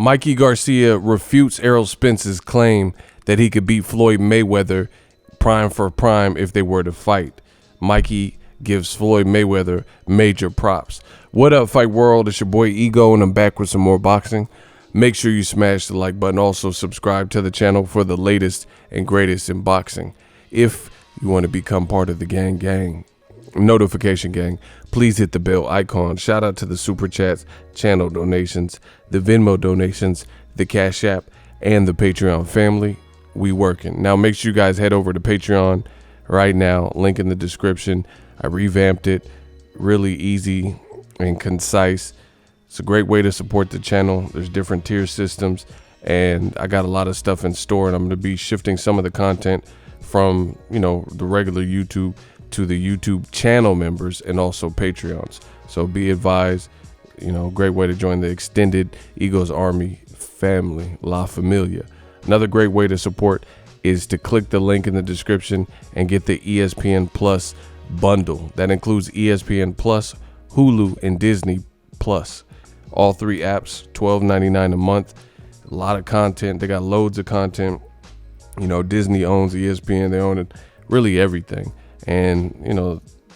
Mikey Garcia refutes Errol Spence's claim that he could beat Floyd Mayweather prime for prime if they were to fight. Mikey gives Floyd Mayweather major props. What up, Fight World? It's your boy Ego, and I'm back with some more boxing. Make sure you smash the like button. Also subscribe to the channel for the latest and greatest in boxing. If you want to become part of the gang, notification gang, please hit the bell icon. Shout out to the super chats, channel donations, the Venmo donations, the Cash App, and the Patreon family. We working. Now make sure you guys head over to Patreon right now. Link in the description. I revamped it. Really easy and concise. It's a great way to support the channel. There's different tier systems, and I got a lot of stuff in store, and I'm going to be shifting some of the content from, the regular YouTube to the YouTube channel members and also Patreons. So be advised, great way to join the extended Eagles Army family, La Familia. Another great way to support is to click the link in the description and get the ESPN Plus bundle. That includes ESPN Plus, Hulu, and Disney Plus. All three apps, $12.99 a month. A lot of content. They got loads of content. Disney owns ESPN. They own it, really everything. And,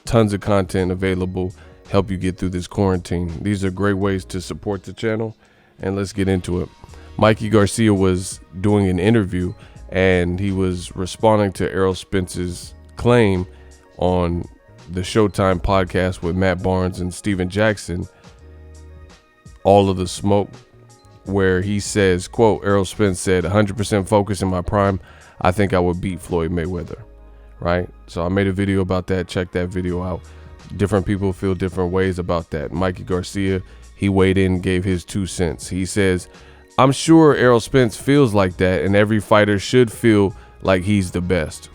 tons of content available, help you get through this quarantine. These are great ways to support the channel, and let's get into it. Mikey Garcia was doing an interview, and he was responding to Errol Spence's claim on the Showtime podcast with Matt Barnes and Steven Jackson, All of the Smoke, where he says, quote, Errol Spence said, 100% focus in my prime, I think I would beat Floyd Mayweather, right? So I made a video about that. Check that video out. Different people feel different ways about that. Mikey Garcia, he weighed in, gave his 2 cents. He says, I'm sure Errol Spence feels like that, and every fighter should feel like he's the best.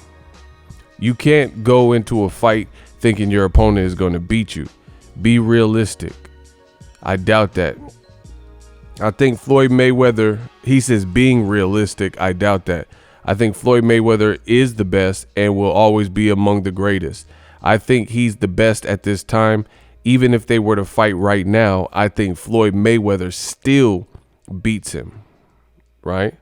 You can't go into a fight thinking your opponent is going to beat you. Be realistic. I doubt that. I think Floyd Mayweather, he says being realistic, I doubt that. I think Floyd Mayweather is the best and will always be among the greatest. I think he's the best at this time. Even if they were to fight right now, I think Floyd Mayweather still beats him, right?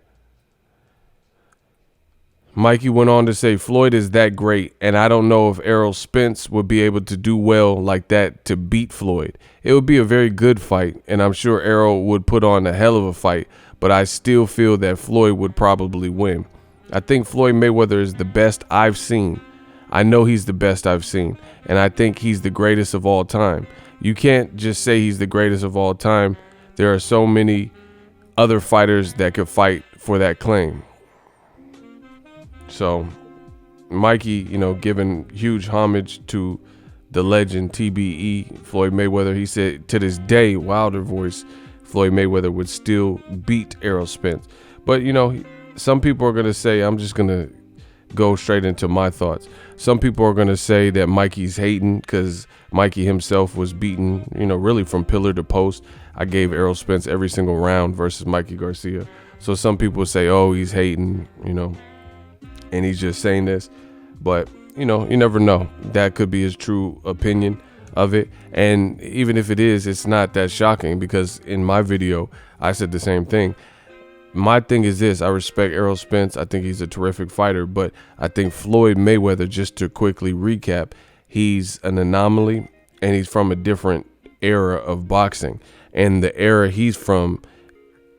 Mikey went on to say, Floyd is that great, and I don't know if Errol Spence would be able to do well like that to beat Floyd. It would be a very good fight, and I'm sure Errol would put on a hell of a fight, but I still feel that Floyd would probably win. I think Floyd Mayweather is the best I've seen. I know he's the best I've seen, and I think he's the greatest of all time. You can't just say he's the greatest of all time. There are so many other fighters that could fight for that claim. So Mikey, giving huge homage to the legend TBE, Floyd Mayweather. He said to this day, Wilder voice, Floyd Mayweather would still beat Errol Spence. But, some people are going to say, I'm just going to go straight into my thoughts. Some people are going to say that Mikey's hating because Mikey himself was beaten, really from pillar to post. I gave Errol Spence every single round versus Mikey Garcia. So some people say, oh, he's hating, and he's just saying this. But, you never know. That could be his true opinion of it. And even if it is, it's not that shocking because in my video, I said the same thing. My thing is this. I respect Errol Spence. I think he's a terrific fighter. But I think Floyd Mayweather, just to quickly recap, he's an anomaly and he's from a different era of boxing. And the era he's from,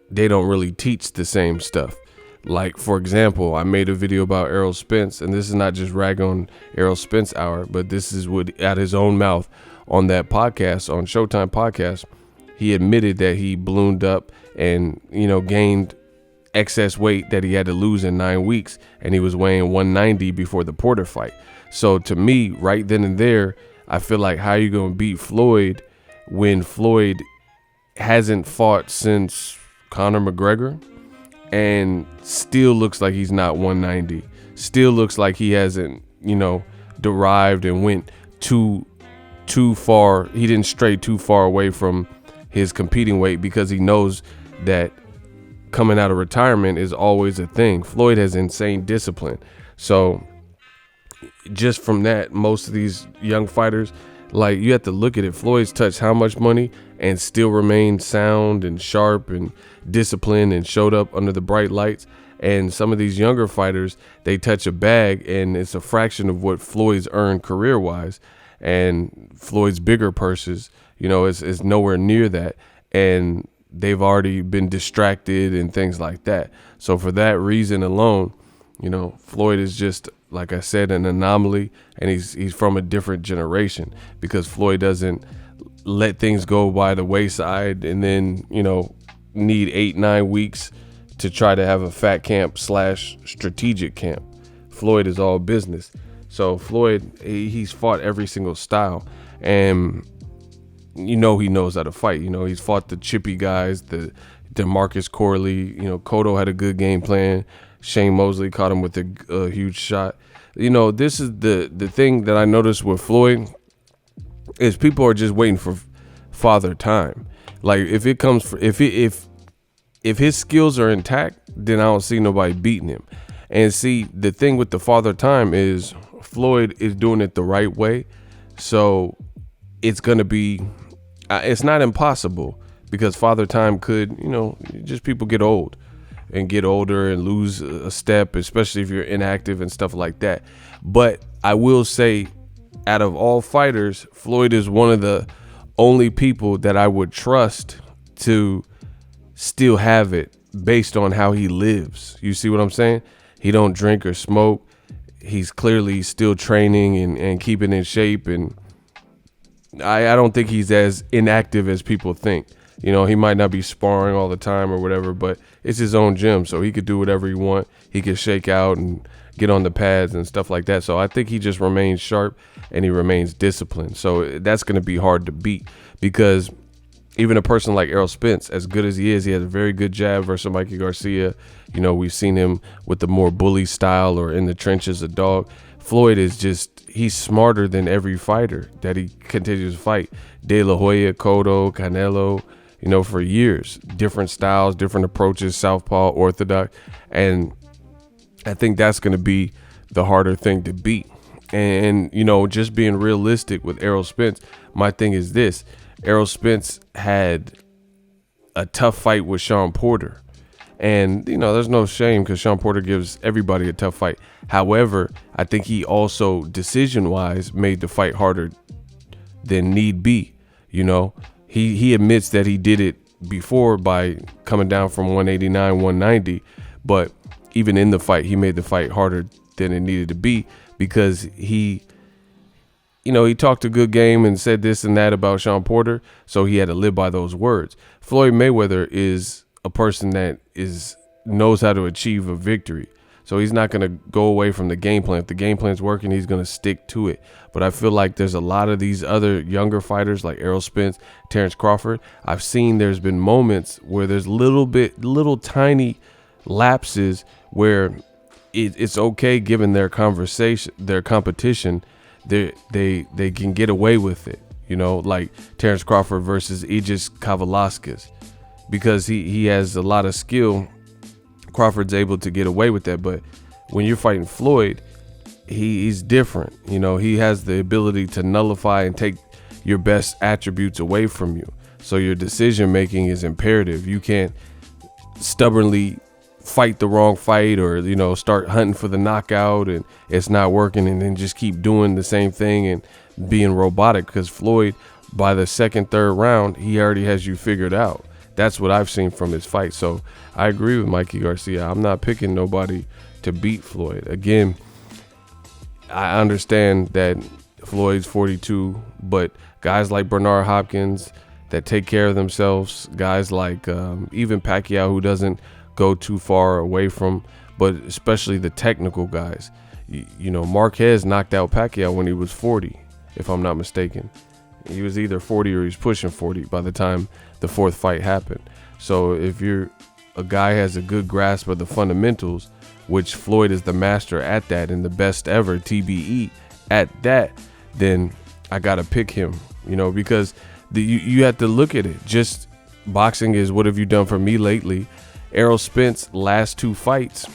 they don't really teach the same stuff. Like, for example, I made a video about Errol Spence, and this is not just rag on Errol Spence hour, but this is what, out his own mouth on that podcast, on Showtime podcast, he admitted that he ballooned up and, gained excess weight that he had to lose in 9 weeks, and he was weighing 190 before the Porter fight. So to me, right then and there, I feel like, how are you going to beat Floyd when Floyd hasn't fought since Conor McGregor and still looks like he's not 190, still looks like he hasn't, derived and went too far. He didn't stray too far away from his competing weight because he knows that coming out of retirement is always a thing. Floyd has insane discipline. So just from that, most of these young fighters, Like, you have to look at it. Floyd's touched how much money and still remained sound and sharp and disciplined and showed up under the bright lights. And some of these younger fighters, they touch a bag and it's a fraction of what Floyd's earned career-wise. And Floyd's bigger purses, is nowhere near that. And they've already been distracted and things like that. So for that reason alone, Floyd is just, like I said, an anomaly, and he's from a different generation, because Floyd doesn't let things go by the wayside and then, need 8-9 weeks to try to have a fat camp / strategic camp. Floyd is all business. So Floyd, he's fought every single style, and he knows how to fight. He's fought the chippy guys, the DeMarcus Corley. Cotto had a good game plan. Shane Mosley caught him with a huge shot. This is the thing that I noticed with Floyd is people are just waiting for father time. Like, if his skills are intact, then I don't see nobody beating him. And see, the thing with the father time is Floyd is doing it the right way. So it's going to be, it's not impossible, because father time could, just people get old and get older and lose a step, especially if you're inactive and stuff like that. But I will say, out of all fighters, Floyd is one of the only people that I would trust to still have it based on how he lives. You see what I'm saying? He don't drink or smoke. He's clearly still training and keeping in shape. And I don't think he's as inactive as people think. He might not be sparring all the time or whatever, but it's his own gym, so he could do whatever he want. He could shake out and get on the pads and stuff like that. So I think he just remains sharp and he remains disciplined. So that's going to be hard to beat, because even a person like Errol Spence, as good as he has a very good jab versus Mikey Garcia. We've seen him with the more bully style or in the trenches, a dog. Floyd is just, he's smarter than every fighter that he continues to fight. De La Hoya, Cotto, Canelo, for years, different styles, different approaches, southpaw, orthodox. And I think that's going to be the harder thing to beat. And, just being realistic with Errol Spence, my thing is this: Errol Spence had a tough fight with Sean Porter. And, there's no shame, because Sean Porter gives everybody a tough fight. However, I think he also, decision-wise, made the fight harder than need be. He admits that he did it before by coming down from 189, 190. But even in the fight, he made the fight harder than it needed to be, because he talked a good game and said this and that about Sean Porter. So he had to live by those words. Floyd Mayweather is a person that knows how to achieve a victory. So he's not going to go away from the game plan. If the game plan's working, he's going to stick to it. But I feel like there's a lot of these other younger fighters like Errol Spence, Terrence Crawford. I've seen there's been moments where there's little tiny lapses where it's okay, given their competition, they can get away with it. Like Terrence Crawford versus Aegis Kavalauskas, because he has a lot of skill. Crawford's able to get away with that. But when you're fighting Floyd, he's different. He has the ability to nullify and take your best attributes away from you. So your decision making is imperative. You can't stubbornly fight the wrong fight, or start hunting for the knockout and it's not working, and then just keep doing the same thing and being robotic, because Floyd, by the second, third round, he already has you figured out. That's what I've seen from his fight. So I agree with Mikey Garcia. I'm not picking nobody to beat Floyd. Again, I understand that Floyd's 42, but guys like Bernard Hopkins that take care of themselves, guys like even Pacquiao, who doesn't go too far away from, but especially the technical guys. Marquez knocked out Pacquiao when he was 40, if I'm not mistaken. He was either 40 or he was pushing 40 by the time the fourth fight happened. So if you're a guy has a good grasp of the fundamentals, which Floyd is the master at that and the best ever TBE at that, then I gotta pick him. Because you have to look at it. Just boxing is what have you done for me lately. Errol Spence last two fights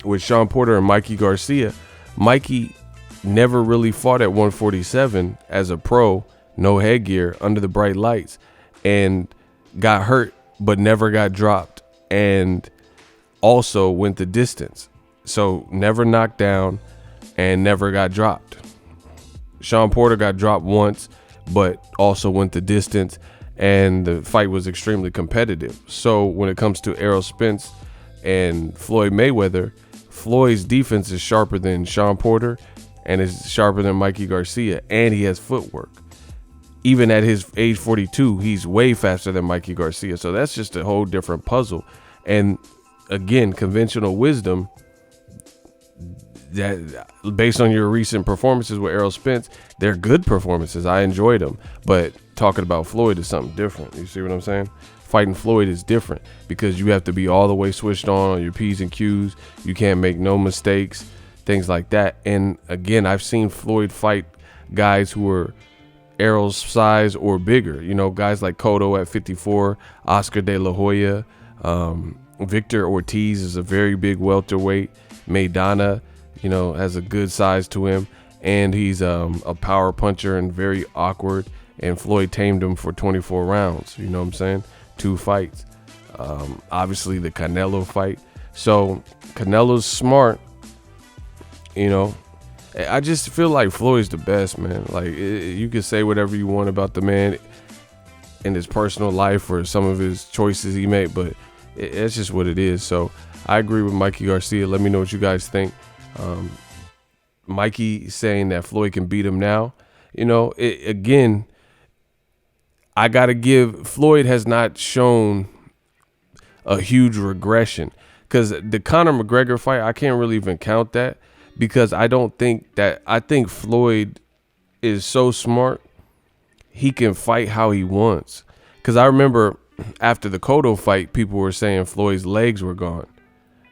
with Sean Porter and Mikey Garcia. Mikey never really fought at 147 as a pro, no headgear, under the bright lights, and got hurt but never got dropped, and also went the distance. So never knocked down and never got dropped. Sean Porter got dropped once, but also went the distance, and the fight was extremely competitive. So when it comes to Errol Spence and Floyd Mayweather, Floyd's defense is sharper than Sean Porter and is sharper than Mikey Garcia, and he has footwork. Even at his age 42, he's way faster than Mikey Garcia. So that's just a whole different puzzle. And again, conventional wisdom, that based on your recent performances with Errol Spence, they're good performances. I enjoyed them. But talking about Floyd is something different. You see what I'm saying? Fighting Floyd is different because you have to be all the way switched on your P's and Q's. You can't make no mistakes, things like that. And again, I've seen Floyd fight guys who are Errol's size or bigger. You know, guys like Cotto at 54, Oscar De La Hoya, Victor Ortiz is a very big welterweight. Maidana, you know, has a good size to him, and he's a power puncher and very awkward. And Floyd tamed him for 24 rounds. You know what I'm saying? 2 fights. Obviously the Canelo fight. So Canelo's smart. You know, I just feel like Floyd's the best, man. Like you can say whatever you want about the man in his personal life or some of his choices he made, but it's just what it is. So I agree with Mikey Garcia. Let me know what you guys think. Mikey saying that Floyd can beat him now. You know, again, I got to give Floyd has not shown a huge regression, because the Conor McGregor fight, I can't really even count that, because I think Floyd is so smart. He can fight how he wants. Because I remember after the Cotto fight, people were saying Floyd's legs were gone,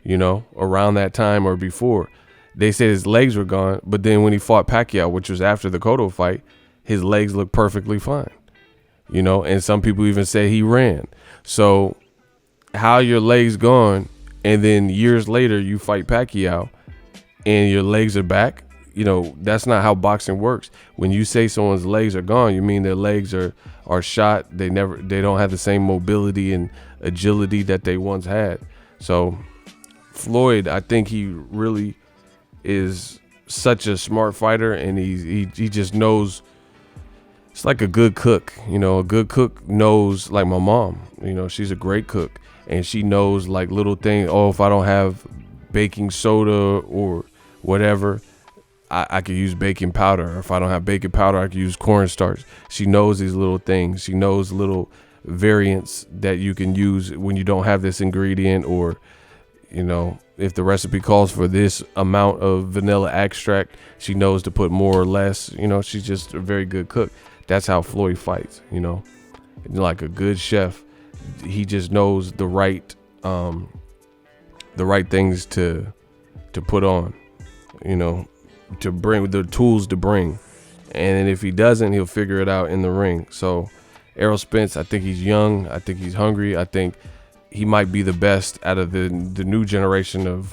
you know, around that time or before. They said his legs were gone, but then when he fought Pacquiao, which was after the Cotto fight, his legs looked perfectly fine, you know, and some people even say he ran. So how your legs gone and then years later you fight Pacquiao and your legs are back, you know, that's not how boxing works. When you say someone's legs are gone, you mean their legs are shot. They don't have the same mobility and agility that they once had. So Floyd, I think he really is such a smart fighter, and he just knows. It's like a good cook, you know. A good cook knows, like my mom, you know, she's a great cook, and she knows like little things. Oh, if I don't have baking soda or whatever, I could use baking powder. Or if I don't have baking powder, I could use cornstarch. She knows these little things. She knows little variants that you can use when you don't have this ingredient, or, you know, if the recipe calls for this amount of vanilla extract, she knows to put more or less. You know, she's just a very good cook. That's how Floyd fights, you know, like a good chef. He just knows the right things to put on, you know, to bring the tools to bring. And if he doesn't, he'll figure it out in the ring. So Errol Spence, I think he's young. I think he's hungry. I think he might be the best out of the new generation of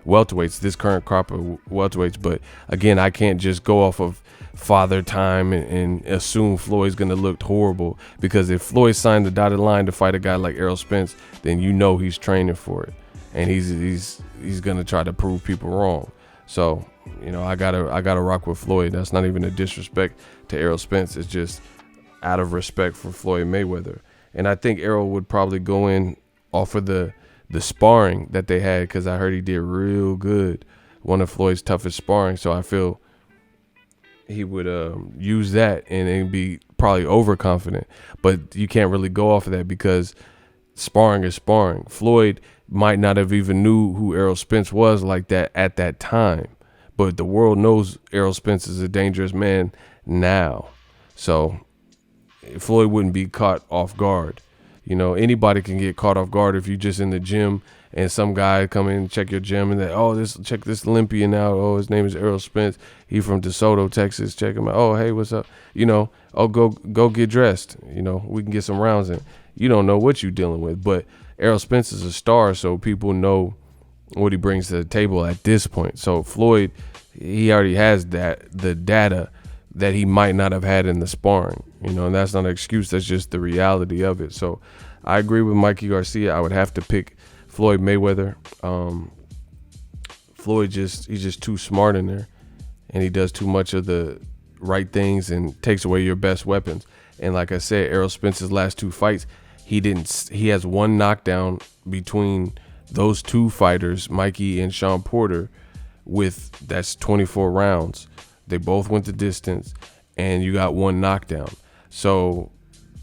welterweights, this current crop of welterweights. But again, I can't just go off of father time and assume Floyd's going to look horrible, because if Floyd signed the dotted line to fight a guy like Errol Spence, then you know he's training for it, and he's going to try to prove people wrong. So, you know, I gotta rock with Floyd. That's not even a disrespect to Errol Spence. It's just out of respect for Floyd Mayweather. And I think Errol would probably go in off of the sparring that they had, because I heard he did real good, one of Floyd's toughest sparring. So I feel he would use that and be probably overconfident. But you can't really go off of that, because sparring is sparring. Floyd might not have even knew who Errol Spence was like that at that time, but the world knows Errol Spence is a dangerous man now. So Floyd wouldn't be caught off guard. You know, anybody can get caught off guard if you're just in the gym and some guy come in and check your gym and check this Olympian out. Oh, his name is Errol Spence. He from DeSoto, Texas. Check him out. Oh, hey, what's up? You know, oh, go get dressed. You know, we can get some rounds in. You don't know what you're dealing with, but Errol Spence is a star, so people know what he brings to the table at this point. So Floyd he already has the data that he might not have had in the sparring, you know, and that's not an excuse. That's just the reality of it. So I agree with Mikey Garcia. I would have to pick Floyd Mayweather. Floyd he's just too smart in there, and he does too much of the right things and takes away your best weapons. And like I said, Errol Spence's last 2 fights, he has 1 knockdown between those 2 fighters, Mikey and Sean Porter, that's 24 rounds. They both went the distance, and you got 1 knockdown. So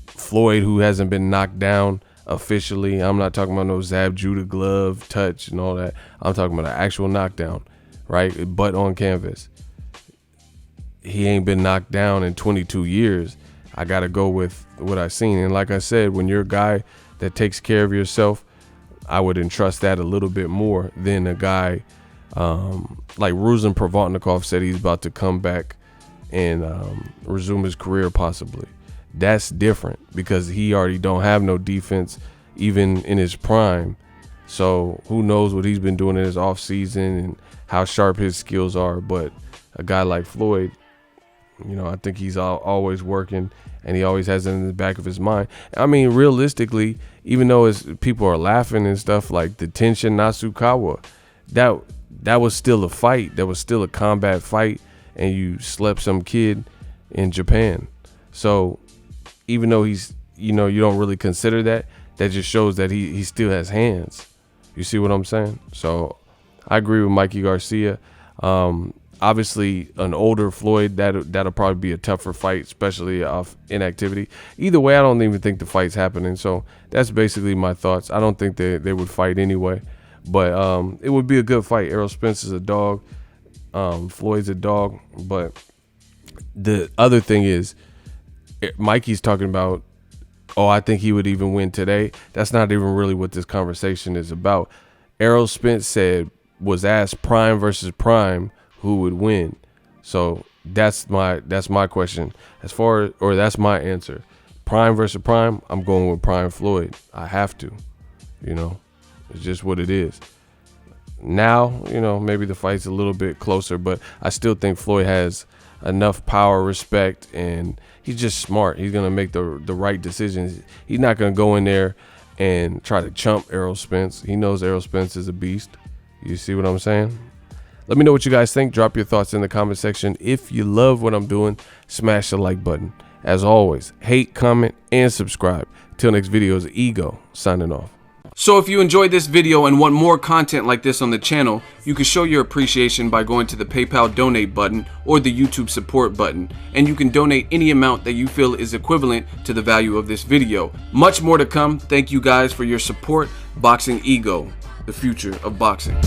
Floyd, who hasn't been knocked down officially, I'm not talking about no Zab Judah glove touch and all that. I'm talking about an actual knockdown, right? Butt on canvas. He ain't been knocked down in 22 years. I got to go with what I've seen. And like I said, when you're a guy that takes care of yourself, I would entrust that a little bit more than a guy like Ruslan Provodnikov said he's about to come back and resume his career possibly. That's different because he already don't have no defense even in his prime. So who knows what he's been doing in his off season and how sharp his skills are. But a guy like Floyd, you know, I think he's always working, and he always has it in the back of his mind. I mean, realistically, even though people are laughing and stuff, like the Tenshin Nasukawa, that was still a fight. That was still a combat fight, and you slept some kid in Japan. So even though he's, you know, you don't really consider that just shows that he still has hands. You see what I'm saying? So I agree with Mikey Garcia. Obviously, an older Floyd, that'll probably be a tougher fight, especially off inactivity. Either way, I don't even think the fight's happening. So that's basically my thoughts. I don't think they would fight anyway. But it would be a good fight. Errol Spence is a dog. Floyd's a dog. But the other thing is, Mikey's talking about, oh, I think he would even win today. That's not even really what this conversation is about. Errol Spence was asked Prime versus Prime, who would win. So that's my question. That's my answer. Prime versus Prime, I'm going with Prime Floyd. I have to. You know, it's just what it is. Now, you know, maybe the fight's a little bit closer, but I still think Floyd has enough power, respect, and he's just smart. He's gonna make the right decisions. He's not gonna go in there and try to chump Errol Spence. He knows Errol Spence is a beast. You see what I'm saying? Let me know what you guys think. Drop your thoughts in the comment section. If you love what I'm doing, smash the like button. As always, hate, comment, and subscribe. Till next video is Ego signing off. So if you enjoyed this video and want more content like this on the channel, you can show your appreciation by going to the PayPal donate button or the YouTube support button, and you can donate any amount that you feel is equivalent to the value of this video. Much more to come. Thank you guys for your support. Boxing Ego, the future of boxing.